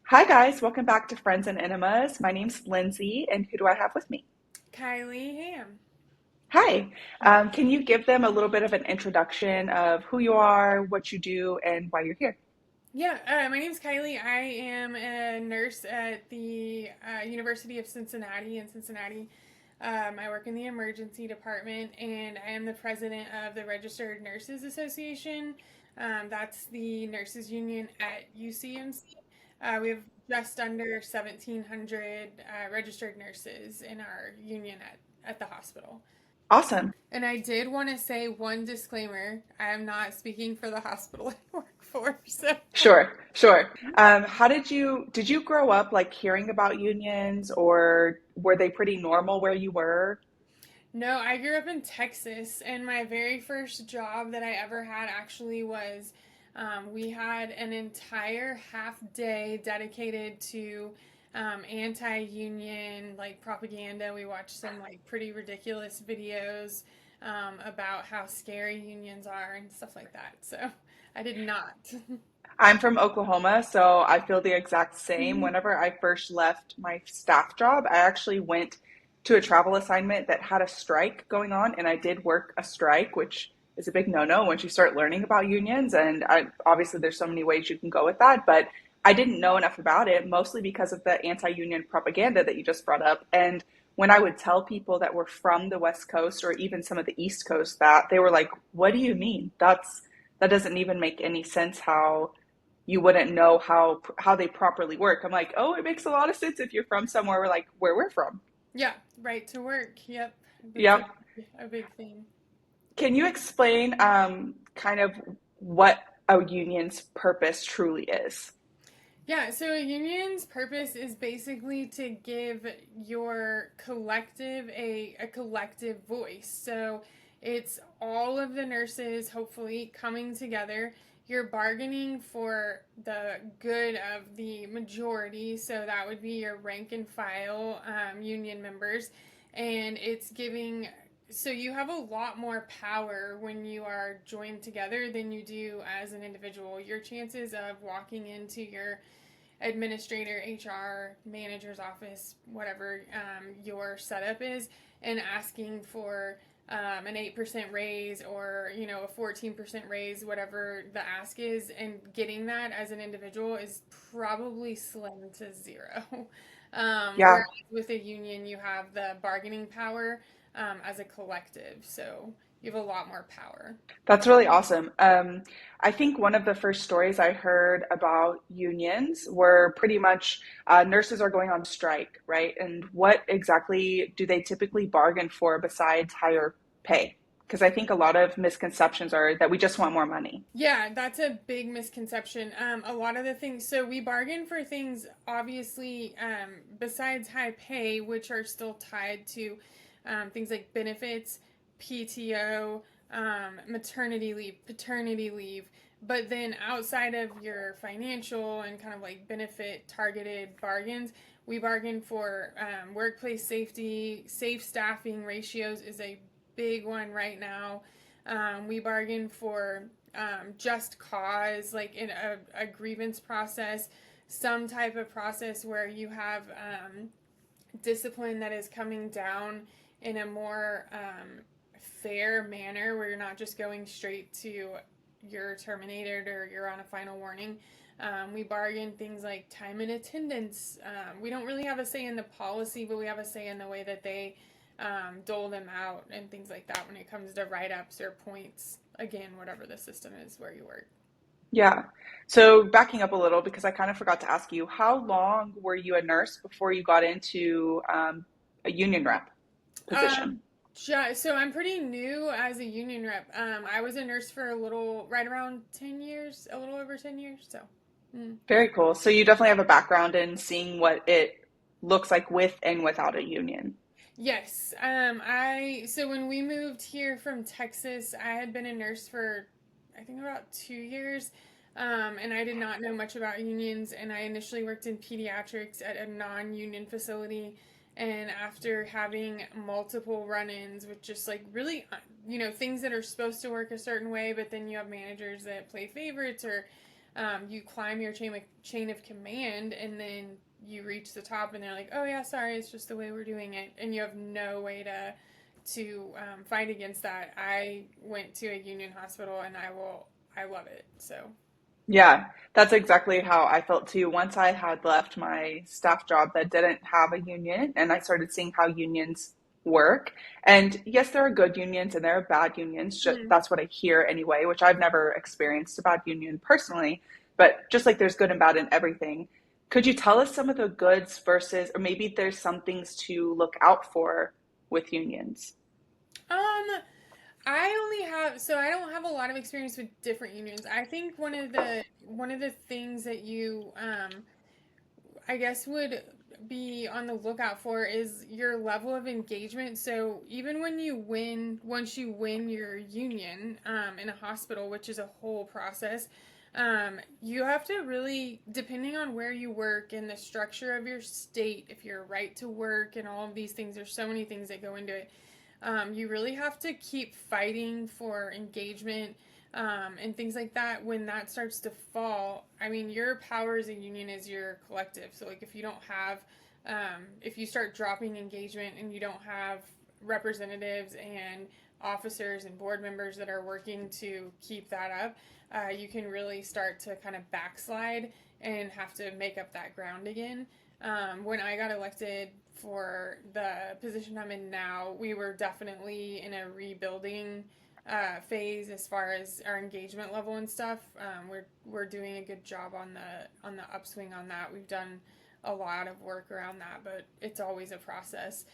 Hi guys, welcome back to Friends and Enemas. My name's Lindsay, and who do I have with me? Kylee Ham. Hi. Can you give them a little bit of an introduction of who you are, what you do, and why you're here? Yeah, my name's Kylee. I am a nurse at the University of Cincinnati in Cincinnati. I work in the emergency department, and I am the president of the Registered Nurses Association. That's the nurses union at UCMC. We have just under 1,700 registered nurses in our union at the hospital. Awesome. And I did want to say one disclaimer. I am not speaking for the hospital I work for. So, Sure. How did you grow up like hearing about unions, or were they pretty normal where you were? no, I grew up in Texas, and my very first job that I ever had actually was we had an entire half day dedicated to anti union like propaganda. We watched some like pretty ridiculous videos about how scary unions are and stuff like that. So, I did not. I'm from Oklahoma, so I feel the exact same. Whenever I first left my staff job, I actually went to a travel assignment that had a strike going on, and I did work a strike, which is a big no-no once you start learning about unions. And obviously, there's so many ways you can go with that, but I didn't know enough about it, mostly because of the anti-union propaganda that you just brought up. And when I would tell people that were from the West Coast or even some of the East Coast that, they were like, "What do you mean? That doesn't even make any sense how you wouldn't know how they properly work." I'm like, oh, it makes a lot of sense if you're from somewhere like where we're from. Yeah, right to work. Yep, that's Yep. a big thing. Can you explain kind of what a union's purpose truly is? Yeah, so a union's purpose is basically to give your collective a collective voice. So it's all of the nurses hopefully coming together. You're bargaining for the good of the majority, so that would be your rank and file union members. And it's giving, so you have a lot more power when you are joined together than you do as an individual. Your chances of walking into your administrator, HR, manager's office, whatever your setup is, and asking for an 8% raise or a 14% raise, whatever the ask is, and getting that as an individual is probably slim to zero. Yeah, Whereas with a union, you have the bargaining power as a collective, so you have a lot more power. that's really awesome. I think one of the first stories I heard about unions were pretty much nurses are going on strike, right? And what exactly do they typically bargain for besides higher pay? Because I think a lot of misconceptions are that we just want more money. Yeah, that's a big misconception. A lot of the things, so we bargain for things, obviously, besides high pay, which are still tied to things like benefits, PTO, maternity leave, paternity leave. But then outside of your financial and kind of like benefit targeted bargains, we bargain for workplace safety, safe staffing ratios is a big one right now. We bargain for just cause, like in a grievance process, some type of process where you have discipline that is coming down in a more fair manner, where you're not just going straight to you're terminated or you're on a final warning. We bargain things like time and attendance. We don't really have a say in the policy, but we have a say in the way that they dole them out and things like that when it comes to write ups or points. Again, whatever the system is where you work. Yeah. So backing up a little, because I kind of forgot to ask you, how long were you a nurse before you got into a union rep position? Um, so I'm pretty new as a union rep. I was a nurse for right around 10 years, a little over 10 years. So, mm. Very cool. So you definitely have a background in seeing what it looks like with and without a union. Yes. So when we moved here from Texas, I had been a nurse for I think about 2 years. And I did not know much about unions, and I initially worked in pediatrics at a non-union facility, And after having multiple run-ins with just like really, things that are supposed to work a certain way, but then you have managers that play favorites, or you climb your chain of command, and then you reach the top, and they're like, "Oh yeah, sorry, it's just the way we're doing it," and you have no way to fight against that. I went to a union hospital, and I love it. So. Yeah, that's exactly how I felt too. Once I had left my staff job that didn't have a union, and I started seeing how unions work. And yes, there are good unions and there are bad unions. Mhm. That's what I hear anyway, which I've never experienced a bad union personally. But just like there's good and bad in everything, could you tell us some of the goods versus, or maybe there's some things to look out for with unions? Um, I only have so I don't have a lot of experience with different unions. I think one of the things that you I guess would be on the lookout for is your level of engagement. So even once you win your union in a hospital, which is a whole process, you have to really, depending on where you work and the structure of your state, if you're right to work and all of these things, there's so many things that go into it. You really have to keep fighting for engagement and things like that. When that starts to fall, I mean, your power as a union is your collective. So, like, if you start dropping engagement and you don't have representatives and officers and board members that are working to keep that up, you can really start to kind of backslide and have to make up that ground again. When I got elected for the position I'm in now, we were definitely in a rebuilding phase as far as our engagement level and stuff. We're doing a good job on the upswing on that. We've done a lot of work around that, but it's always a process.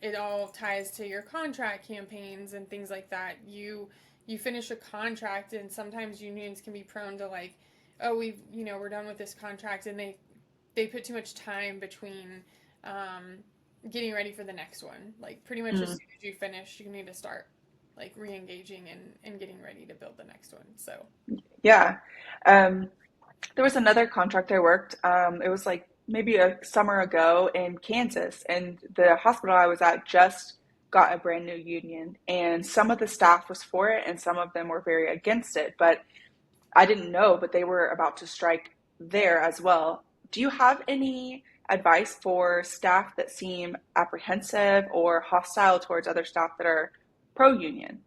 It all ties to your contract campaigns and things like that. You finish a contract, and sometimes unions can be prone to like, oh, we're done with this contract, and they put too much time between um, getting ready for the next one. Like pretty much as Mm, soon as you finish, you need to start like re-engaging and getting ready to build the next one. So. yeah. Um, There was another contract I worked. It was like maybe a summer ago in Kansas, and the hospital I was at just got a brand new union, and some of the staff was for it, and some of them were very against it. But I didn't know, but they were about to strike there as well. Do you have any advice for staff that seem apprehensive or hostile towards other staff that are pro union?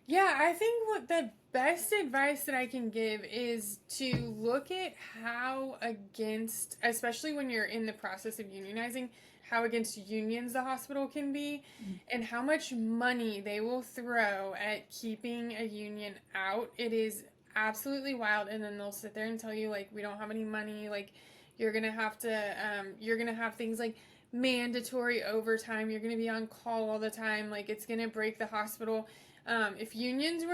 Yeah, I think what the best advice that I can give is to look at how against, especially when you're in the process of unionizing, how against unions the hospital can be, and how much money they will throw at keeping a union out. It is absolutely wild. And then they'll sit there and tell you, like, we don't have any money, like, you're gonna have things like mandatory overtime, you're gonna be on call all the time, like, it's gonna break the hospital. If unions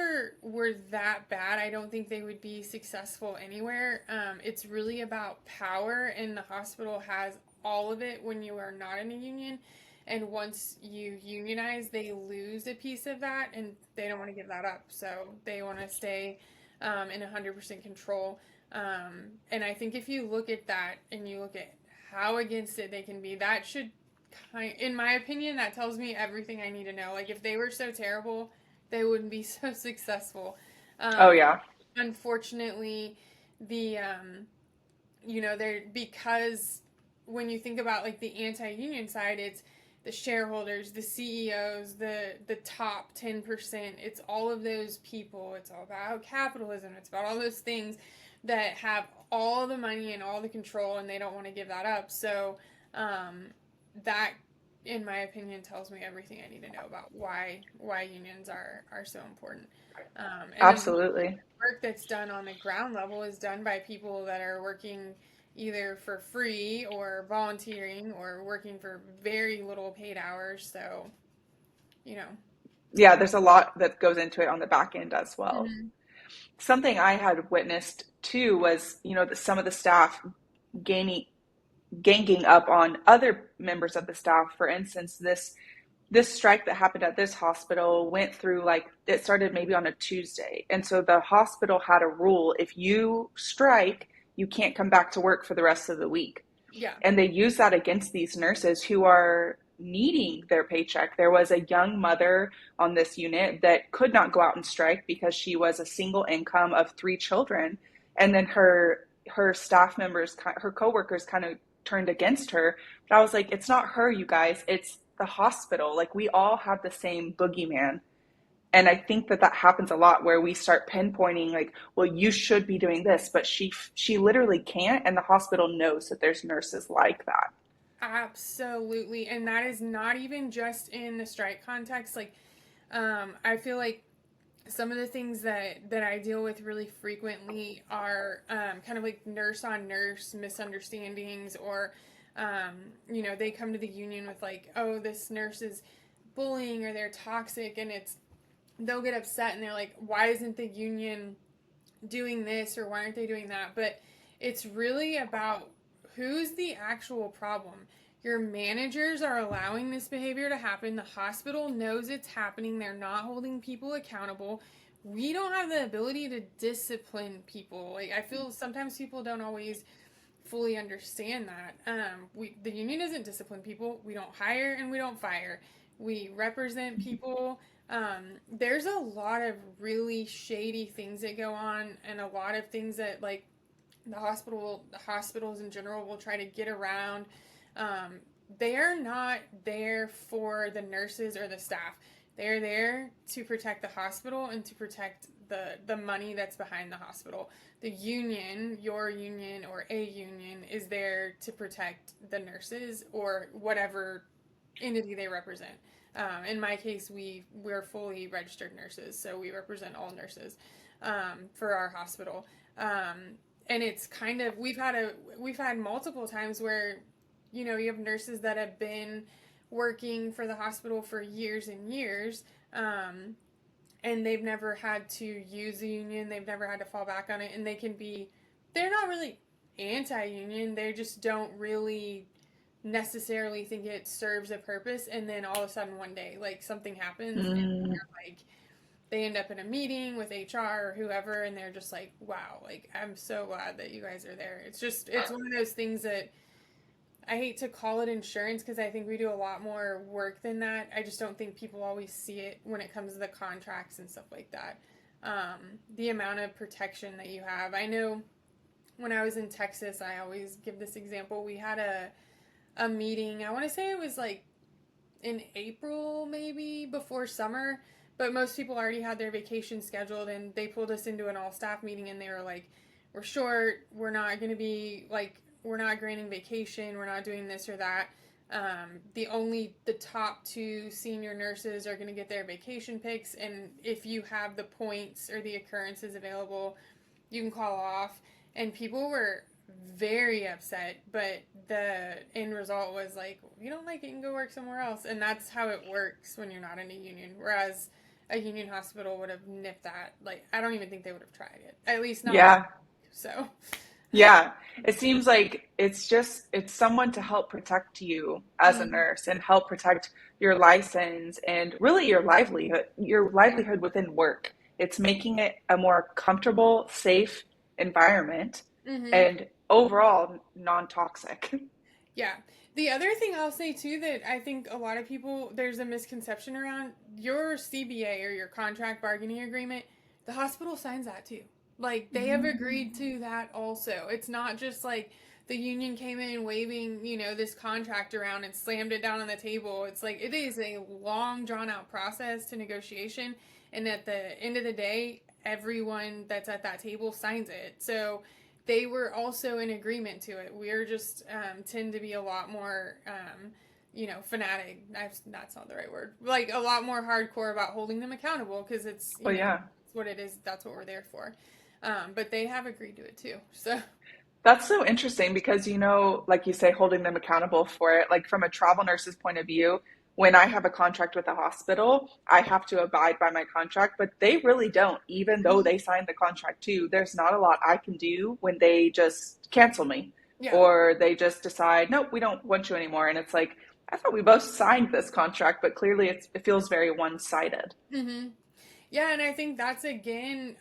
were that bad, I don't think they would be successful anywhere. It's really about power, and the hospital has all of it when you are not in a union. And once you unionize, they lose a piece of that, and they don't want to give that up. So they want to stay in 100% control. And I think if you look at that and you look at how against it they can be, that should in my opinion, that tells me everything I need to know. Like if they were so terrible, they wouldn't be so successful. Oh, Um, yeah. Unfortunately, the they're because when you think about like the anti-union side, it's the shareholders, the CEOs, the top 10%. It's all of those people. It's all about capitalism. It's about all those things that have all the money and all the control, and they don't want to give that up. So um, that, in my opinion, tells me everything I need to know about why unions are so important. And then Absolutely. work that's done on the ground level is done by people that are working either for free or volunteering or working for very little paid hours. So, you know. Yeah, there's a lot that goes into it on the back end as well. Mhm. Something I had witnessed too was, some of the staff gaining ganging up on other members of the staff. For instance, this strike that happened at this hospital went through, like, it started maybe on a Tuesday. And so the hospital had a rule: if you strike, you can't come back to work for the rest of the week. Yeah. And they use that against these nurses who are needing their paycheck. There was a young mother on this unit that could not go out and strike because she was a single income of 3 children. And then her staff members, her coworkers kind of turned against her. But I was like, it's not her, you guys. It's the hospital. Like, we all have the same boogeyman. And I think that that happens a lot where we start pinpointing like, well, you should be doing this, but she literally can't, and the hospital knows that there's nurses like that. Absolutely. And that is not even just in the strike context. Like, I feel like some of the things that I deal with really frequently are kind of like nurse on nurse misunderstandings, or they come to the union with like, oh, this nurse is bullying or they're toxic, and they'll get upset and they're like, why isn't the union doing this or why aren't they doing that? But it's really about who's the actual problem. Your managers are allowing this behavior to happen. The hospital knows it's happening. They're not holding people accountable. We don't have the ability to discipline people. Like, I feel sometimes people don't always fully understand that. The union doesn't discipline people. We don't hire and we don't fire. We represent people. There's a lot of really shady things that go on, and a lot of things that like the hospitals in general will try to get around. They are not there for the nurses or the staff. They're there to protect the hospital and to protect the money that's behind the hospital. The union, your union or a union, is there to protect the nurses or whatever entity they represent. In my case, we're fully registered nurses, so we represent all nurses for our hospital. And it's kind of we've had multiple times where you have nurses that have been working for the hospital for years and years, and they've never had to use the union. They've never had to fall back on it, and they're not really anti-union. They just don't really necessarily think it serves a purpose. And then all of a sudden one day, like, something happens, and Mm, they're like, they end up in a meeting with HR or whoever, and they're just like, wow, like, I'm so glad that you guys are there. It's one of those things that I hate to call it insurance because I think we do a lot more work than that. I just don't think people always see it when it comes to the contracts and stuff like that. The amount of protection that you have. I know when I was in Texas, I always give this example. We had a meeting. I want to say it was like in April, maybe before summer, but most people already had their vacation scheduled, and they pulled us into an all staff meeting, and they were like, we're short, we're not granting vacation, we're not doing this or that. The top two senior nurses are going to get their vacation pics, and if you have the points or the occurrences available, you can call off. And people were very upset, but the end result was like, if you don't like it, you can go work somewhere else. And that's how it works when you're not in a union. Whereas a union hospital would have nipped that. Like, I don't even think they would have tried it. At least not. yeah, So, yeah. It seems like it's someone to help protect you as a mm, nurse and help protect your license and really your livelihood within work. It's making it a more comfortable, safe environment mm-hmm. and overall non-toxic. Yeah. The other thing I'll say too that I think a lot of people, there's a misconception around your CBA or your contract bargaining agreement. The hospital signs that too. Like, they have agreed to that also. It's not just like the union came in waving, this contract around and slammed it down on the table. It's like, it is a long drawn out process to negotiation. And at the end of the day, everyone that's at that table signs it. So they were also in agreement to it. We're just tend to be a lot more, fanatic. That's not the right word. Like, a lot more hardcore about holding them accountable because Well, yeah. it's what it is. That's what we're there for. But they have agreed to it too. So, That's so interesting because, like you say, holding them accountable for it, like from a travel nurse's point of view, when I have a contract with a hospital, I have to abide by my contract, but they really don't, even though they signed the contract too. There's not a lot I can do when they just cancel me yeah. or they just decide, nope, we don't want you anymore. And it's like, I thought we both signed this contract, but clearly it feels very one-sided. Mm-hmm. Yeah, and I think that's again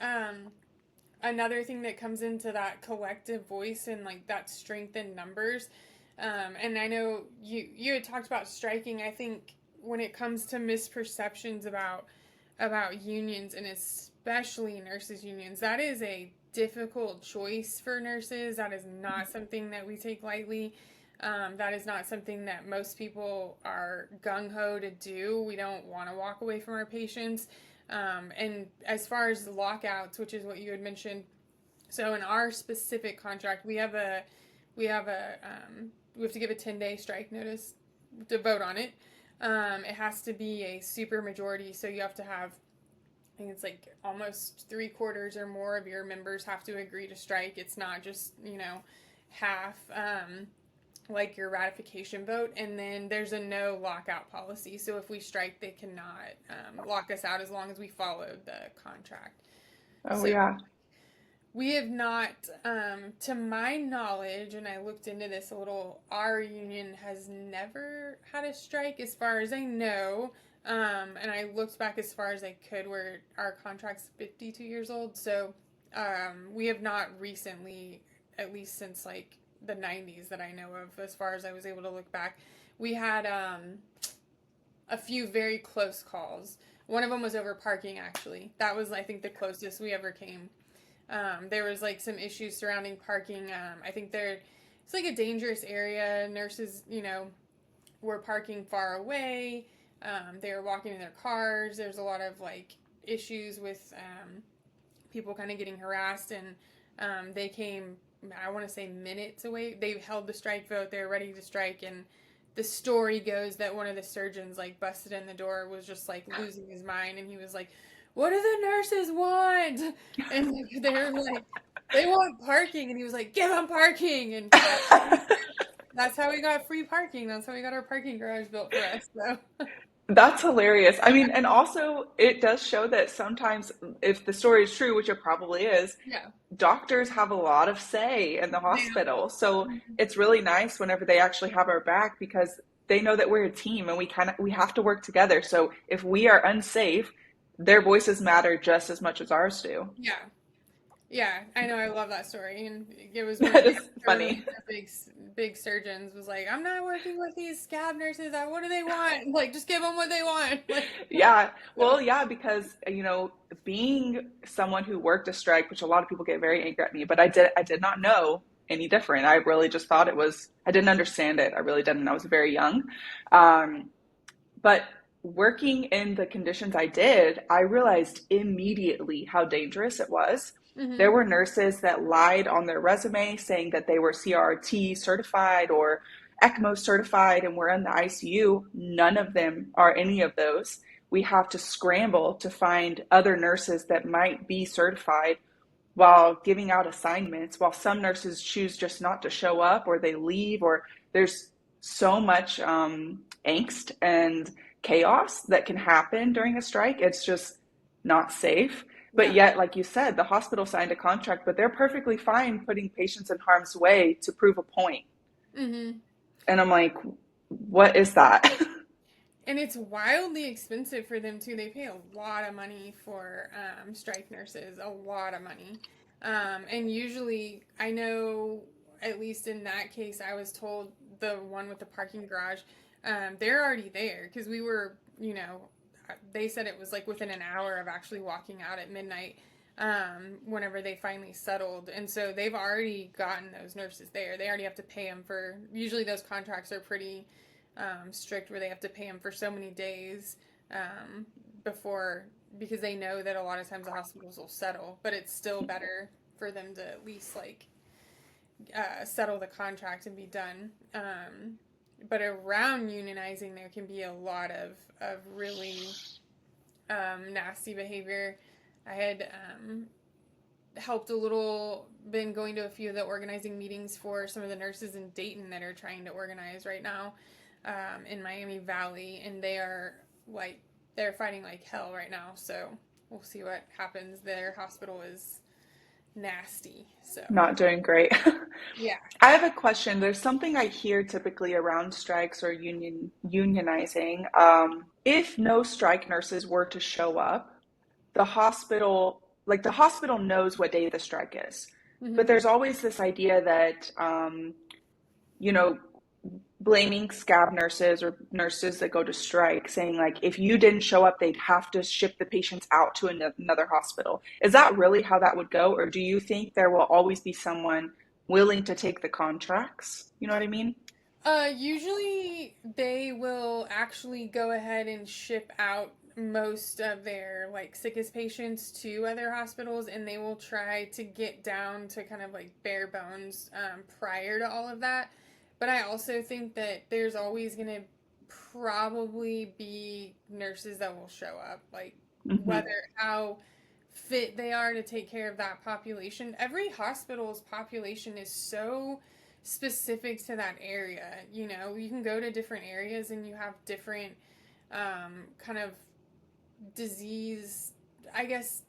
another thing that comes into that collective voice and like that strength in numbers. And I know you had talked about striking. I think when it comes to misperceptions about unions, and especially nurses unions, that is a difficult choice for nurses. That is not something that we take lightly. That is not something that most people are gung-ho to do. We don't want to walk away from our patients. And as far as the lockouts, which is what you had mentioned, so in our specific contract, we have a we have to give a 10-day strike notice to vote on it. It has to be a super majority, so you have to have, I think it's like almost 3/4 or more of your members have to agree to strike. It's not just, half, like your ratification vote. And then there's a no lockout policy. So if we strike, they cannot lock us out as long as we follow the contract. Oh, So yeah. we have not, to my knowledge, and I looked into this a little, our union has never had a strike as far as I know. And I looked back as far as I could where our contract's 52 years old. So we have not recently, at least since like the 90s that I know of, as far as I was able to look back. We had a few very close calls. One of them was over parking, actually. That was, I think, the closest we ever came. There was like some issues surrounding parking. I think it's like a dangerous area. Nurses, were parking far away. They were walking in their cars. There's a lot of like issues with people kind of getting harassed, and they came, I want to say, minutes away. They held the strike vote. They were ready to strike, and the story goes that one of the surgeons like busted in the door, was just like losing his mind, and he was like, "What do the nurses want?" And they were like, "They want parking," and he was like, "Give them parking!" And that's how we got free parking. That's how we got our parking garage built for us. So That's hilarious. I mean, and also it does show that sometimes, if the story is true, which it probably is, yeah, doctors have a lot of say in the hospital. So it's really nice whenever they actually have our back, because they know that we're a team and we have to work together. So if we are unsafe, their voices matter just as much as ours do. yeah. Yeah, I know. I love that story, and it was one of That is one of funny. the big surgeons was like, "I'm not working with these scab nurses. What do they want? Like, just give them what they want." Like, Yeah. so, Well, yeah, because being someone who worked a strike, which a lot of people get very angry at me, but I did not know any different. I really just thought I didn't understand it. I really didn't. I was very young. Um, but working in the conditions I did, I realized immediately how dangerous it was. There hmm were nurses that lied on their resume saying that they were CRT certified or ECMO certified and were in the ICU. None of them are any of those. We have to scramble to find other nurses that might be certified while giving out assignments, while some nurses choose just not to show up, or they leave, or there's so much angst and chaos that can happen during a strike. It's just not safe. But yeah, yet, like you said, the hospital signed a contract, but they're perfectly fine putting patients in harm's way to prove a point. hmm And I'm like, what is that? and it's wildly expensive for them too. They pay a lot of money for strike nurses, a lot of money, and usually, I know, at least in that case, I was told the one with the parking garage, they're already there because we were, they said it was like within an hour of actually walking out at midnight. Whenever they finally settled, and so they've already gotten those nurses there. They already have to pay them for. Usually, those contracts are pretty strict, where they have to pay them for so many days before, because they know that a lot of times the hospitals will settle, but it's still better for them to at least like settle the contract and be done. But around unionizing, there can be a lot of really nasty behavior. I had helped a little, been going to a few of the organizing meetings for some of the nurses in Dayton that are trying to organize right now, in Miami Valley, and they're fighting like hell right now. So we'll see what happens. Their hospital is nasty. So Not doing great. yeah. I have a question. There's something I hear typically around strikes or unionizing. If no strike nurses were to show up, the hospital knows what day the strike is. But hmm there's always this idea that, you know, blaming scab nurses or nurses that go to strike, saying like if you didn't show up, they'd have to ship the patients out to another hospital. Is that really how that would go, or do you think there will always be someone willing to take the contracts? You know what I mean? Usually they will actually go ahead and ship out most of their like sickest patients to other hospitals, and they will try to get down to kind of like bare bones prior to all of that. But I also think that there's always going to probably be nurses that will show up, like Mm-hmm. whether how fit they are to take care of that population. Every hospital's population is so specific to that area. You know, you can go to different areas and you have different kind of disease, I guess,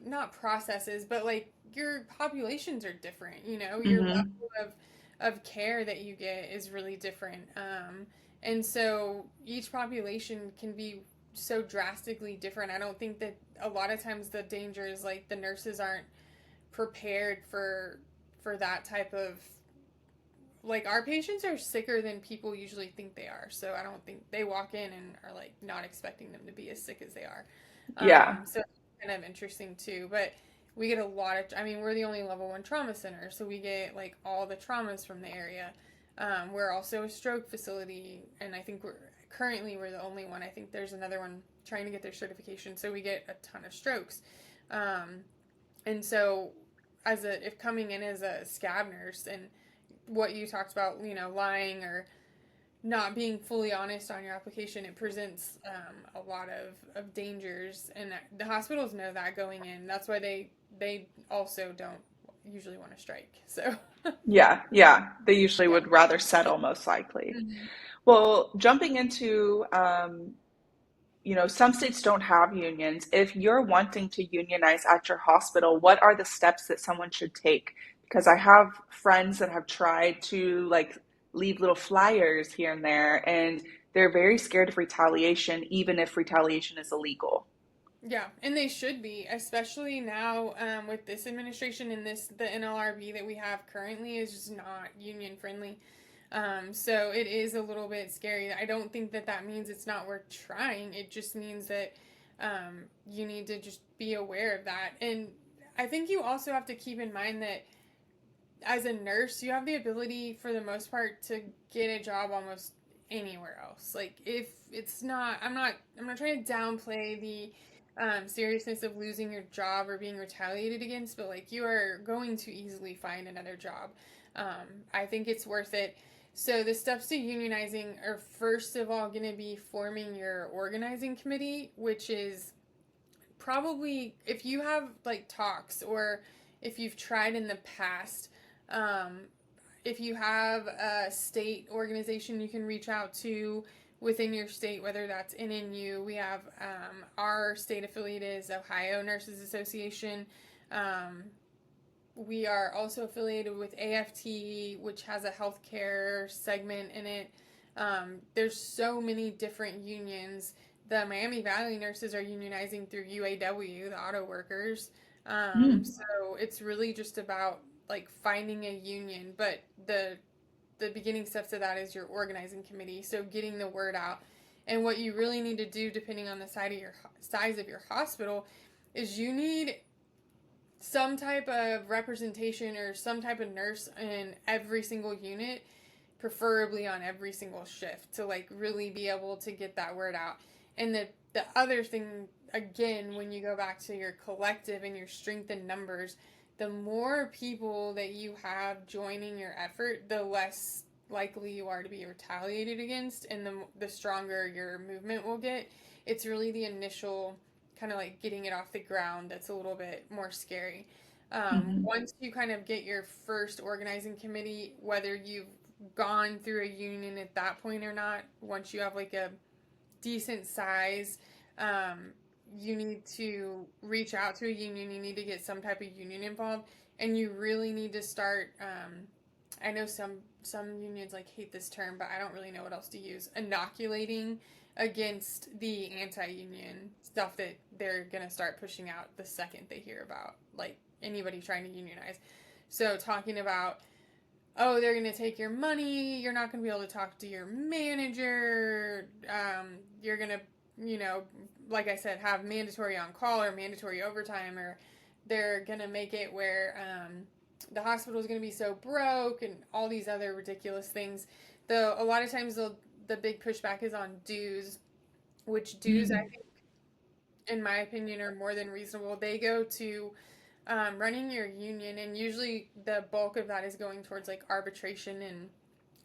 not processes, but like your populations are different. You know, your Mm-hmm. level of care that you get is really different. And so each population can be so drastically different. I don't think that a lot of times the danger is like the nurses aren't prepared for that type of, like, our patients are sicker than people usually think they are. So I don't think they walk in and are like not expecting them to be as sick as they are. Yeah. So it's kind of interesting too. But we get a lot of, I mean, we're the only level one trauma center. So we get like all the traumas from the area. We're also a stroke facility. And I think we're the only one. I think there's another one trying to get their certification. So we get a ton of strokes. Um, and so if coming in as a scab nurse and what you talked about, you know, lying or not being fully honest on your application, it presents a lot of dangers, and the hospitals know that going in. That's why they also don't usually want to strike. So Yeah. Yeah. They usually yeah. would rather settle, most likely. Mhm. Well, jumping into some states don't have unions. If you're wanting to unionize at your hospital, what are the steps that someone should take? Because I have friends that have tried to like leave little flyers here and there, and they're very scared of retaliation, even if retaliation is illegal. Yeah, and they should be, especially now with this administration and the NLRB that we have currently is just not union friendly. So it is a little bit scary. I don't think that that means it's not worth trying. It just means that you need to just be aware of that. And I think you also have to keep in mind that as a nurse, you have the ability, for the most part, to get a job almost anywhere else. Like if it's not, I'm not trying to downplay the seriousness of losing your job or being retaliated against, but like you are going to easily find another job. I think it's worth it. So the steps to unionizing are first of all going to be forming your organizing committee, which is probably, if you have like talks or if you've tried in the past, um, if you have a state organization you can reach out to within your state, whether that's NNU, we have our state affiliate is Ohio Nurses Association. Um, we are also affiliated with AFT, which has a healthcare segment in it. There's so many different unions. The Miami Valley nurses are unionizing through UAW, the auto workers. Mm. So it's really just about like finding a union, but the beginning steps of that is your organizing committee. So getting the word out, and what you really need to do, depending on the size of your hospital, is you need some type of representation or some type of nurse in every single unit, preferably on every single shift, to like really be able to get that word out. And the other thing, again, when you go back to your collective and your strength in numbers, the more people that you have joining your effort, the less likely you are to be retaliated against, and the stronger your movement will get. It's really the initial kind of like getting it off the ground that's a little bit more scary. Mm-hmm. Once you kind of get your first organizing committee, whether you've gone through a union at that point or not, once you have like a decent size, um, you need to reach out to a union. You need to get some type of union involved, and you really need to start. I know some unions like hate this term, but I don't really know what else to use. Inoculating against the anti-union stuff that they're gonna start pushing out the second they hear about like anybody trying to unionize. So talking about oh, they're going to take your money. You're not going to be able to talk to your manager. You're going to, like I said, have mandatory on call or mandatory overtime, or they're going to make it where the hospital is going to be so broke and all these other ridiculous things. Though a lot of times the big pushback is on dues, which dues, I Mm. think, in my opinion, are more than reasonable. They go to running your union, and usually the bulk of that is going towards like arbitration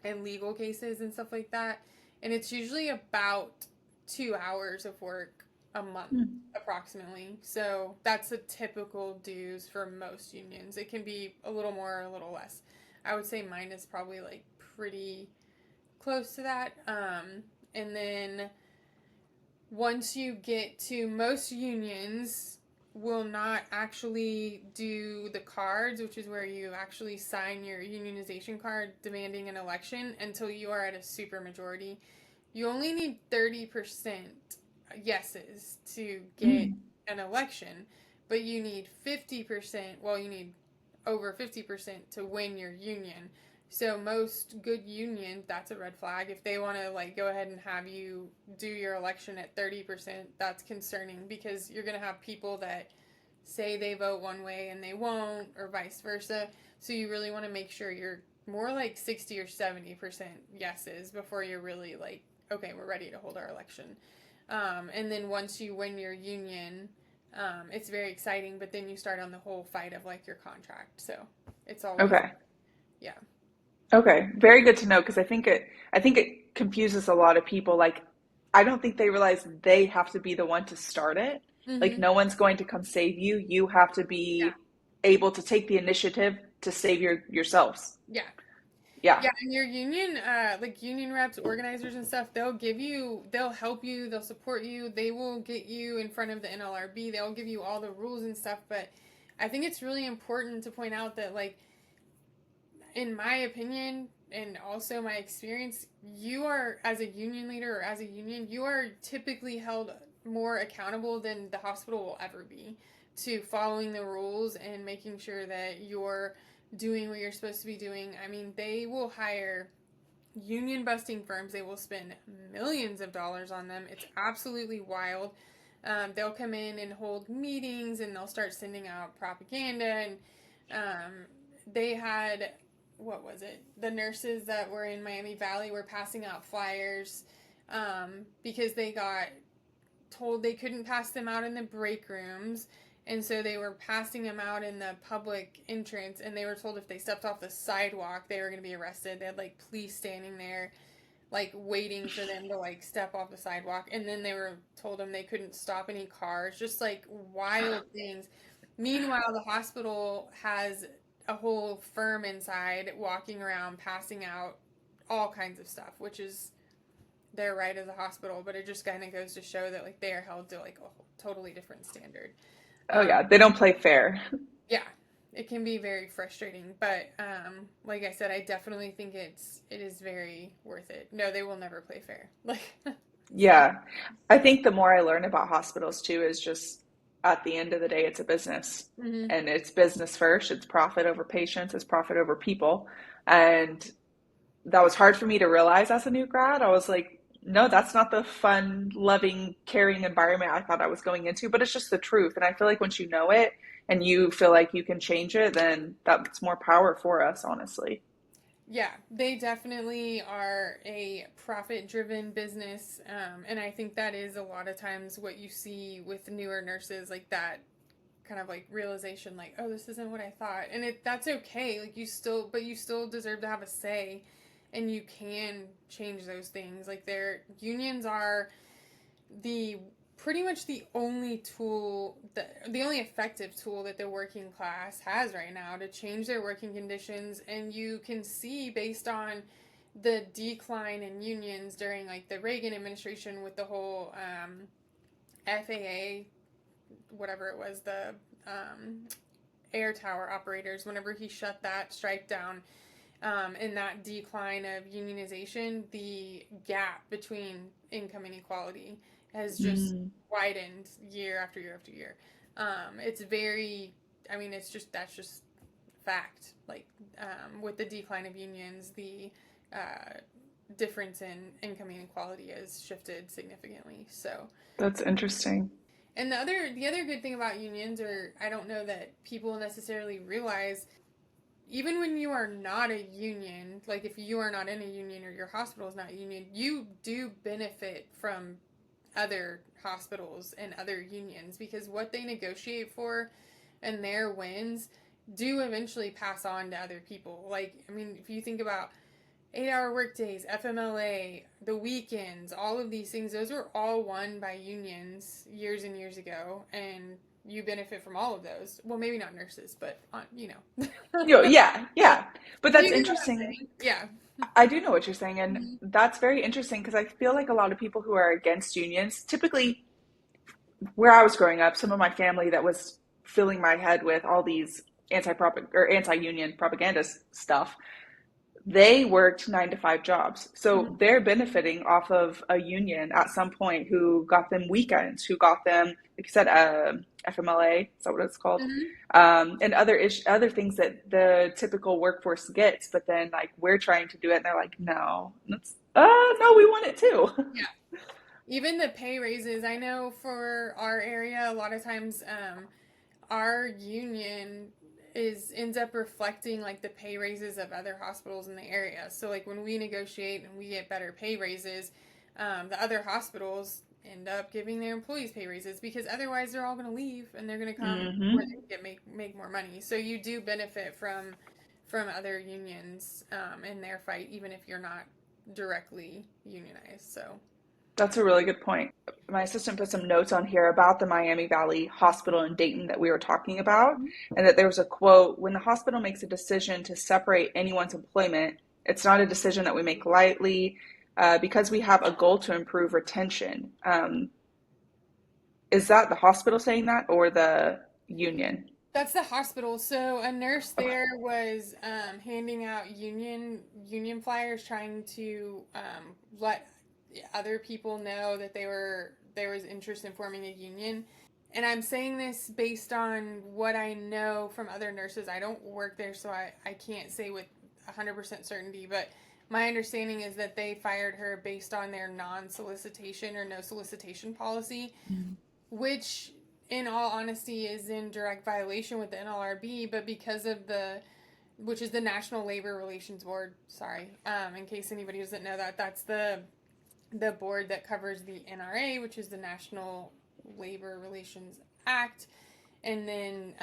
and legal cases and stuff like that. And it's usually about 2 hours of work a month, Mm. approximately. So that's a typical dues for most unions. It can be a little more or a little less. I would say mine is probably like pretty close to that. And then once you get to most unions, will not actually do the cards, which is where you actually sign your unionization card demanding an election until you are at a super majority. You only need 30% yeses to get Mm. an election, but you need 50%, well, you need over 50% to win your union. So most good unions, that's a red flag. If they want to like go ahead and have you do your election at 30%, that's concerning, because you're going to have people that say they vote one way and they won't, or vice versa. So you really want to make sure you're more like 60 or 70% yeses before you're really like, okay, we're ready to hold our election. And then once you win your union, it's very exciting, but then you start on the whole fight of like your contract. So it's always, Okay. yeah. Okay. Very good to know, because I think it confuses a lot of people. Like, I don't think they realize they have to be the one to start it. Like, Mm-hmm. no one's going to come save you. You have to be able to take the initiative to save yourselves. Yeah. Yeah. Yeah, and your union, like union reps, organizers and stuff, they'll help you, they'll support you, they will get you in front of the NLRB, they'll give you all the rules and stuff. But I think it's really important to point out that, like, in my opinion, and also my experience, you are, as a union leader or as a union, you are typically held more accountable than the hospital will ever be to following the rules and making sure that you're doing what you're supposed to be doing. I mean, they will hire union busting firms, they will spend millions of dollars on them. It's absolutely wild. They'll come in and hold meetings, and they'll start sending out propaganda. And um, they had, what was it? The nurses that were in Miami Valley were passing out flyers because they got told they couldn't pass them out in the break rooms. And so they were passing them out in the public entrance, and they were told if they stepped off the sidewalk, they were going to be arrested. They had like police standing there, like waiting for them to like step off the sidewalk. And then they were told them they couldn't stop any cars, just like wild things. Meanwhile, the hospital has a whole firm inside walking around passing out all kinds of stuff, which is their right as a hospital, but it just kind of goes to show that like they are held to like a totally different standard. Oh Um, yeah. They don't play fair. yeah, it can be very frustrating, but like I said, I definitely think it is very worth it. No, they will never play fair. Like, so Yeah. I think the more I learn about hospitals too is just, at the end of the day, it's a business, hmm and it's business first. It's profit over patients, it's profit over people. And that was hard for me to realize as a new grad. I was like, no, that's not the fun, loving, caring environment I thought I was going into, but it's just the truth. And I feel like once you know it and you feel like you can change it, then that's more power for us, honestly. yeah, they definitely are a profit-driven business, and I think that is a lot of times what you see with newer nurses, like that kind of like realization, like, oh, this isn't what I thought. And that's okay, like you still deserve to have a say, and you can change those things. Like, their unions are the pretty much the only tool, the only effective tool that the working class has right now to change their working conditions. And you can see, based on the decline in unions during like the Reagan administration, with the whole FAA, whatever it was, the um, air tower operators, whenever he shut that strike down, and that decline of unionization, the gap between income inequality has just Mm. widened year after year after year. It's very, I mean, it's just, that's just fact. Like with the decline of unions, the difference in income inequality has shifted significantly. So That's interesting. and the other good thing about unions, or I don't know that people necessarily realize, even when you are not a union, like if you are not in a union or your hospital is not a union, you do benefit from other hospitals and other unions, because what they negotiate for and their wins do eventually pass on to other people. Like, I mean, if you think about 8-hour workdays, FMLA, the weekends, all of these things, those were all won by unions years and years ago, and you benefit from all of those. Well, maybe not nurses, but you know. Yeah, yeah. But that's You get what I'm interesting. saying? Yeah. I do know what you're saying, and Mhm. that's very interesting because I feel like a lot of people who are against unions, typically where I was growing up, some of my family that was filling my head with all these anti-union propaganda stuff, they worked 9 to 5 jobs. So they're benefiting off of a union at some point who got them weekends, who got them, like you said, FMLA, is that what it's called? Mhm. And other things that the typical workforce gets. But then like we're trying to do it and they're like, no, no, we want it too. Yeah. Even the pay raises, I know for our area, a lot of times our union ends up reflecting like the pay raises of other hospitals in the area. So like when we negotiate and we get better pay raises, the other hospitals end up giving their employees pay raises, because otherwise they're all going to leave and they're going to come where Hmm. they get make more money. So you do benefit from other unions in their fight, even if you're not directly unionized. So. That's a really good point. My assistant put some notes on here about the Miami Valley Hospital in Dayton that we were talking about, and that there was a quote: when the hospital makes a decision to separate anyone's employment, it's not a decision that we make lightly because we have a goal to improve retention. Is that the hospital saying that or the union? That's the hospital. So a nurse Okay. there was handing out union flyers, trying to let other people know that there was interest in forming a union. And I'm saying this based on what I know from other nurses. I don't work there, so I can't say with 100% certainty, but my understanding is that they fired her based on their non-solicitation or no solicitation policy, which in all honesty is in direct violation with the NLRB, but because of which is the National Labor Relations Board, sorry, in case anybody doesn't know that, that's the board that covers the NRA, which is the National Labor Relations Act, and then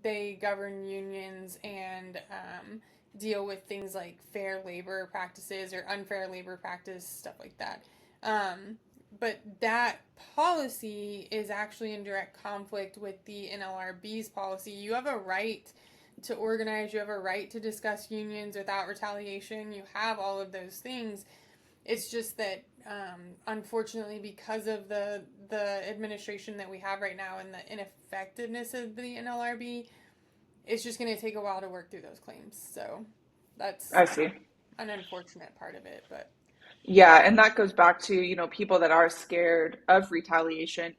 they govern unions and deal with things like fair labor practices or unfair labor practice, stuff like that. But that policy is actually in direct conflict with the NLRB's policy. You have a right to organize, you have a right to discuss unions without retaliation, you have all of those things. It's just that, unfortunately, because of the administration that we have right now and the ineffectiveness of the NLRB, it's just going to take a while to work through those claims. So that's I see. an unfortunate part of it, but. Yeah, and that goes back to, people that are scared of retaliation.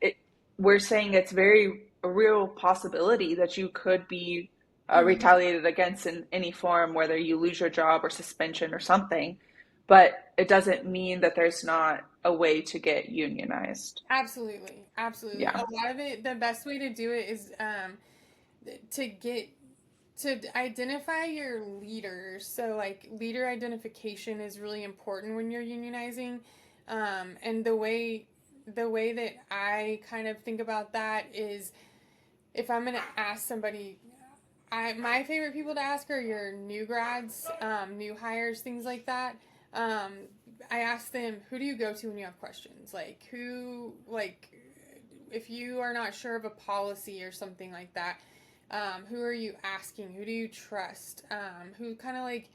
We're saying it's very a real possibility that you could be Mhm. retaliated against in any form, whether you lose your job or suspension or something. But it doesn't mean that there's not a way to get unionized. Absolutely, absolutely. A Yeah. lot of it, the best way to do it is to get to identify your leaders. So, like, leader identification is really important when you're unionizing. And the way that I kind of think about that is, if I'm gonna ask somebody, my favorite people to ask are your new grads, new hires, things like that. Um, I ask them, who do you go to when you have questions? If you are not sure of a policy or something like that, who are you asking? Who do you trust? Who kind of like,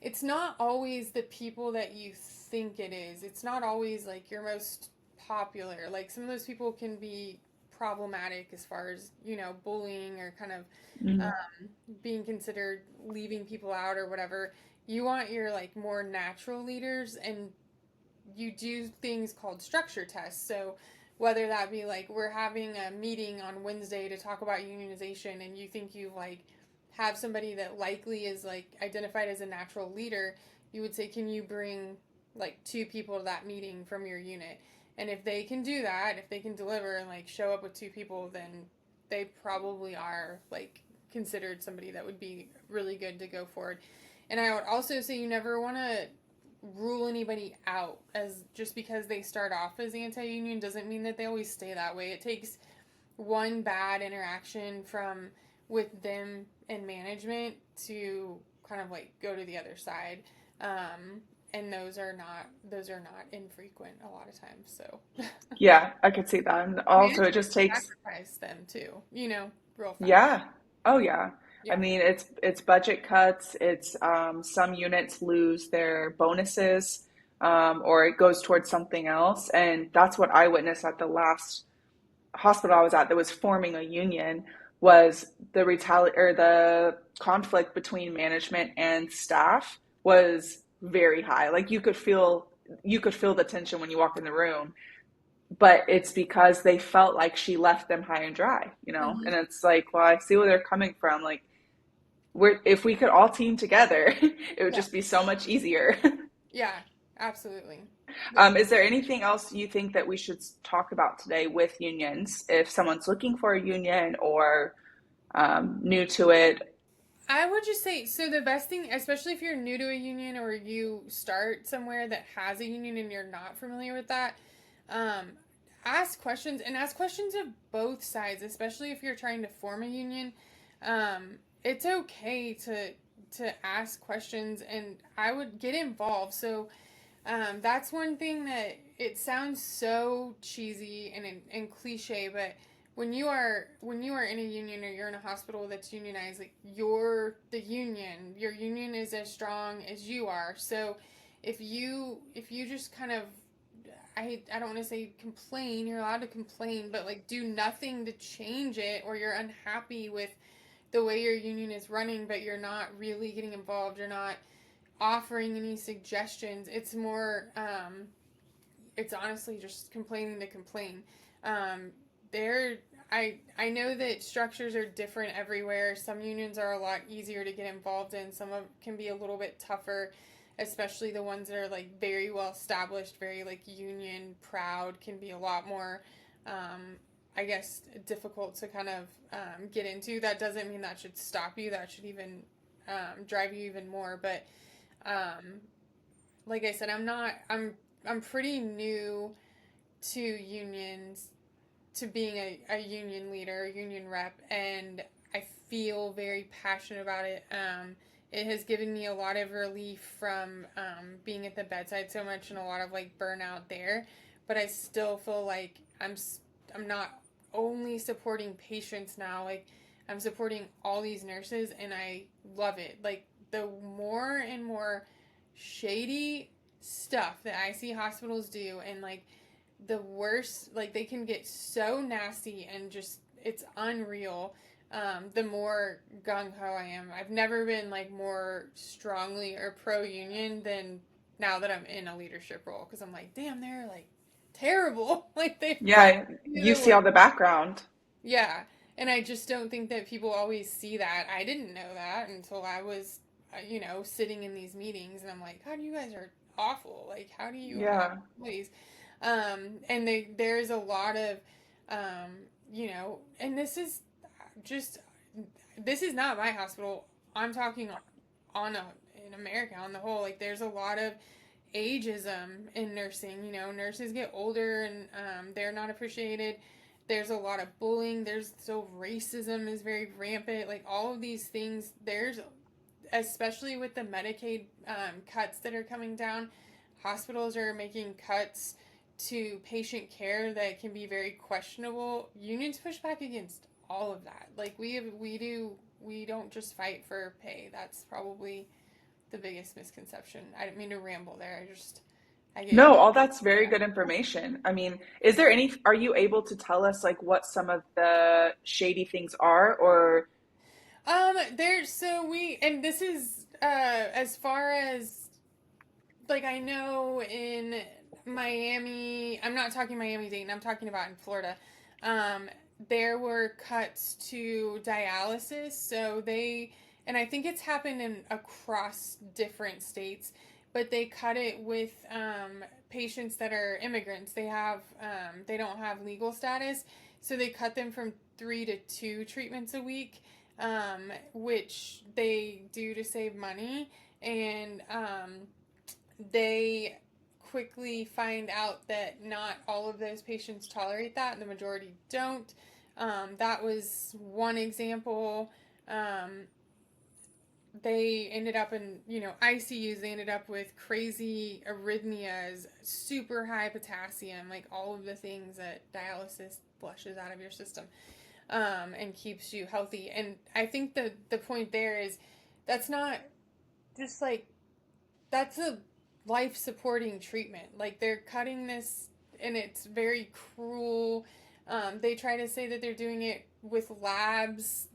it's not always the people that you think it is. It's not always like your most popular. Like, some of those people can be problematic as far as, bullying or kind of Mm. being considered leaving people out or whatever. You want your like more natural leaders, and you do things called structure tests. So whether that be like, we're having a meeting on Wednesday to talk about unionization, and you think you've like have somebody that likely is like identified as a natural leader, you would say, can you bring like 2 people to that meeting from your unit? And if they can do that, if they can deliver and like show up with 2 people, then they probably are like considered somebody that would be really good to go forward. And I would also say you never want to rule anybody out as just because they start off as anti-union doesn't mean that they always stay that way. It takes one bad interaction from with them and management to kind of like go to the other side. And those are not infrequent a lot of times. So Yeah, I could see that. And also it management just takes, sacrifice them too, real fast. yeah. Oh yeah. I Yeah. mean, it's budget cuts. It's some units lose their bonuses, or it goes towards something else, and that's what I witnessed at the last hospital I was at that was forming a union. Was the conflict between management and staff was very high. Like you could feel the tension when you walked in the room, but it's because they felt like she left them high and dry, Hmm. and it's like, well, I see where they're coming from. Like, if we could all team together, it would Yeah. just be so much easier. Yeah. Absolutely. Is there anything else you think that we should talk about today with unions, if someone's looking for a union or new to it? I would just say so. The best thing, especially if you're new to a union or you start somewhere that has a union and you're not familiar with that, um, ask questions and ask questions of both sides, especially if you're trying to form a union. It's okay to ask questions, and I would get involved. So that's one thing that it sounds so cheesy and cliche, but when you are in a union or you're in a hospital that's unionized, like you're the union. Your union is as strong as you are. So if you just kind of I don't want to say complain, you're allowed to complain, but like do nothing to change it, or you're unhappy with the way your union is running, but you're not really getting involved, you're not offering any suggestions. It's more, it's honestly just complaining to complain. Um, there, I know that structures are different everywhere. Some unions are a lot easier to get involved in. Some of can be a little bit tougher, especially the ones that are like very well established, very like union proud, can be a lot more. I guess difficult to kind of get into. That doesn't mean that should stop you. That should even drive you even more. But um, like I said, I'm pretty new to unions, to being a union leader, a union rep, and I feel very passionate about it. It has given me a lot of relief from being at the bedside so much and a lot of like burnout there, but I still feel like I'm not only supporting patients now, like I'm supporting all these nurses, and I love it. Like the more and more shady stuff that I see hospitals do, and like the worst, like they can get so nasty and just it's unreal. The more gung ho I am. I've never been like more strongly or pro union than now that I'm in a leadership role, because I'm like, damn, they're like terrible. Like they Yeah, do you the see worst. all the background. Yeah, and I just don't think that people always see that. I didn't know that until I was, sitting in these meetings, and I'm like, God, you guys are awful. Like, how do you have Yeah. employees? And there's a lot of, and just, this is not my hospital. I'm talking in America on the whole. Like, there's a lot of ageism in nursing. Nurses get older and they're not appreciated. There's a lot of bullying. There's still racism is very rampant. Like all of these things, there's especially with the Medicaid cuts that are coming down, hospitals are making cuts to patient care that can be very questionable. Unions push back against all of that. Like we don't just fight for pay. That's probably the biggest misconception. I didn't mean to ramble there. I get No, all that's very good information. I mean, are you able to tell us like what some of the shady things are, or there's so we and this is as far as like I know in Miami, I'm not talking Miami Dade, I'm talking about in Florida. Um there were cuts to dialysis. So they, and I think it's happened in across different states, but they cut it with patients that are immigrants. They don't have legal status, so they cut them from 3 to 2 treatments a week, which they do to save money. And they quickly find out that not all of those patients tolerate that. The majority don't. That was one example. Um, they ended up in, ICUs. They ended up with crazy arrhythmias, super high potassium, like all of the things that dialysis flushes out of your system, and keeps you healthy. And I think the point there is that's not just like, that's a life supporting treatment. Like, they're cutting this, and it's very cruel. They try to say that they're doing it with labs.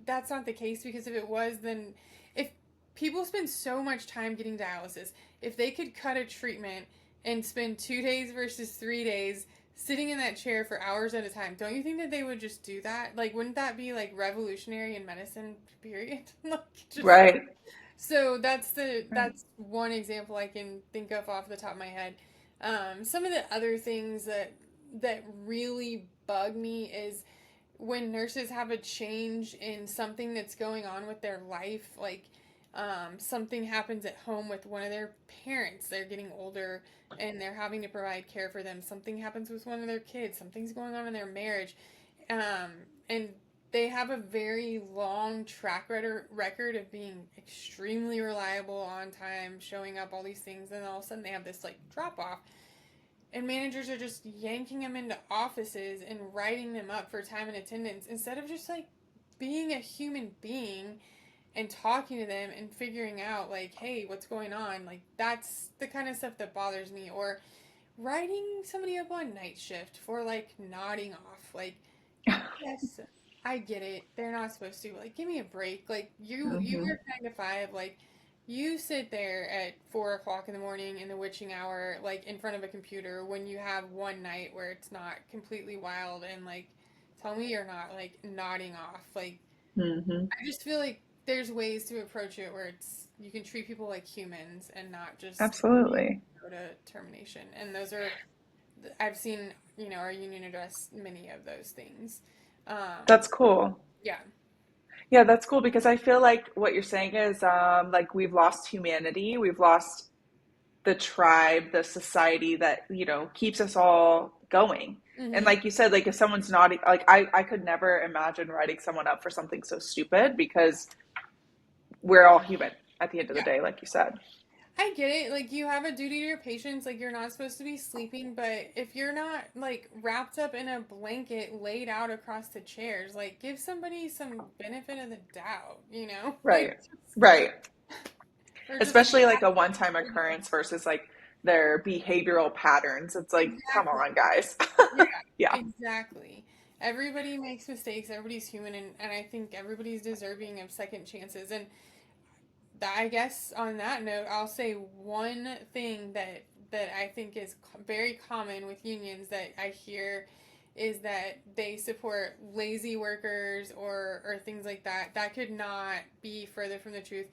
That's not the case, because if it was, then if people spend so much time getting dialysis, if they could cut a treatment and spend 2 days versus 3 days sitting in that chair for hours at a time, don't you think that they would just do that? Like, wouldn't that be like revolutionary in medicine, period? Like, just Right. so Right. that's one example I can think of off the top of my head. Some of the other things that really bug me is when nurses have a change in something that's going on with their life, like something happens at home with one of their parents, they're getting older and they're having to provide care for them. Something happens with one of their kids. Something's going on in their marriage, um, and they have a very long record of being extremely reliable, on time, showing up, all these things, and all of a sudden they have this like drop off, and managers are just yanking them into offices and writing them up for time and attendance instead of just like being a human being and talking to them and figuring out like, hey, what's going on. Like, that's the kind of stuff that bothers me. Or writing somebody up on night shift for like nodding off. Like, yes, I get it. They're not supposed to. Like, give me a break. Like, you Hmm. work 9 to 5. Like, you sit there at 4 o'clock in the morning in the witching hour, like in front of a computer, when you have one night where it's not completely wild, and like, tell me you're not like nodding off. Like, Hmm. I just feel like there's ways to approach it where it's you can treat people like humans and not just Absolutely. go to termination. And those are, I've seen, our union address many of those things. Um, That's cool. yeah. Yeah, that's cool because I feel like what you're saying is like we've lost humanity. We've lost the tribe, the society that, keeps us all going. And Hmm. like you said, like if someone's not like I could never imagine writing someone up for something so stupid because we're all human at the end of the Yeah. day, like you said. I get it. Like, you have a duty to your patients. Like, you're not supposed to be sleeping, but if you're not like wrapped up in a blanket laid out across the chairs, like, give somebody some benefit of the doubt, you know? Like, Right. Right. or just Especially like relax a one-time for you. occurrence versus like their behavioral patterns. It's like, come Exactly. on, guys. Yeah, Yeah. exactly. Everybody makes mistakes. Everybody's human, and I think everybody's deserving of second chances. And I guess on that note, I'll say one thing that I think is very common with unions that I hear is that they support lazy workers or things like that. That could not be further from the truth.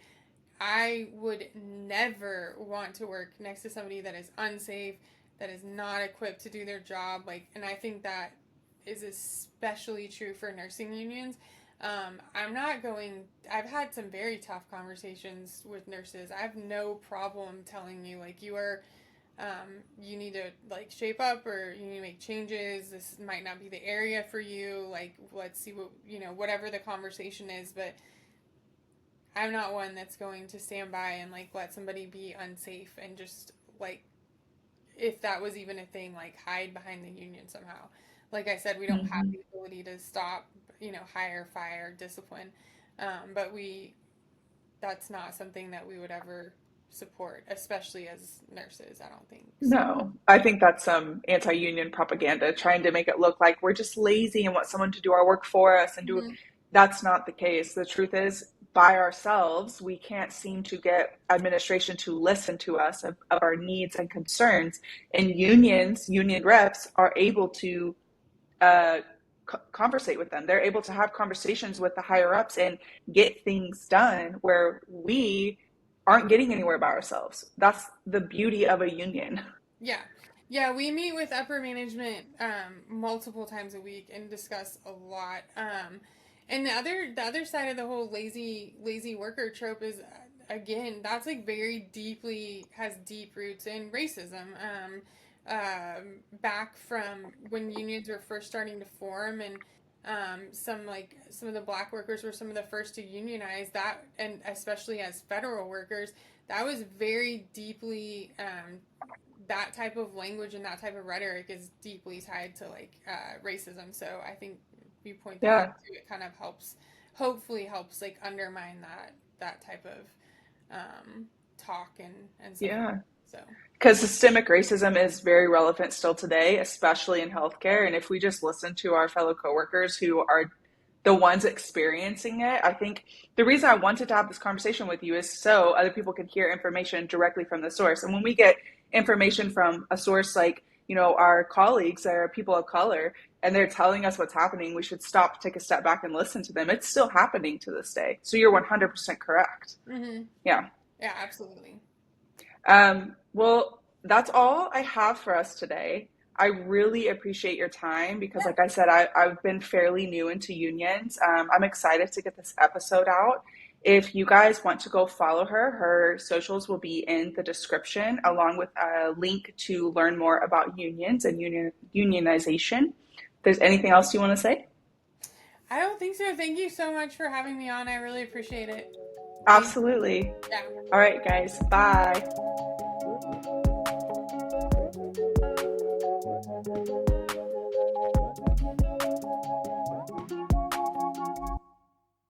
I would never want to work next to somebody that is unsafe, that is not equipped to do their job. Like, and I think that is especially true for nursing unions. I'm not going. I've had some very tough conversations with nurses. I have no problem telling you, like, you need to like shape up, or you need to make changes. This might not be the area for you. Like, let's see what, whatever the conversation is. But I'm not one that's going to stand by and like let somebody be unsafe and just like, if that was even a thing, like hide behind the union somehow. Like I said, we don't have Hmm. the ability to stop, hire, fire, discipline. But that's not something that we would ever support, especially as nurses. I don't think so. No, I think that's some anti-union propaganda trying to make it look like we're just lazy and want someone to do our work for us and do. Hmm. That's not the case. The truth is, by ourselves, we can't seem to get administration to listen to us of our needs and concerns. And unions, union reps are able to uh, conversate with them. They're able to have conversations with the higher ups and get things done where we aren't getting anywhere by ourselves. That's the beauty of a union. Yeah. Yeah, we meet with upper management multiple times a week and discuss a lot. And the other side of the whole lazy worker trope is again, that's like very deeply has deep roots in racism. Back from when unions were first starting to form, and some of the black workers were some of the first to unionize, that, and especially as federal workers, that was very deeply that type of language and that type of rhetoric is deeply tied to like racism. So I think you point that Yeah. out too. It kind of helps, hopefully helps like undermine that type of talk and stuff. Yeah. So Because systemic racism is very relevant still today, especially in healthcare. And if we just listen to our fellow coworkers who are the ones experiencing it, I think the reason I wanted to have this conversation with you is so other people can hear information directly from the source. And when we get information from a source like, our colleagues that are people of color, and they're telling us what's happening, we should stop, take a step back, and listen to them. It's still happening to this day. So you're 100% correct. mm-hmm. Yeah. Yeah, absolutely. Well, that's all I have for us today. I really appreciate your time because, like I said, I've been fairly new into unions. I'm excited to get this episode out. If you guys want to go follow her, her socials will be in the description, along with a link to learn more about unions and unionization. If there's anything else you want to say? I don't think so. Thank you so much for having me on. I really appreciate it. Thank you. Absolutely. Yeah. All right, guys. Bye.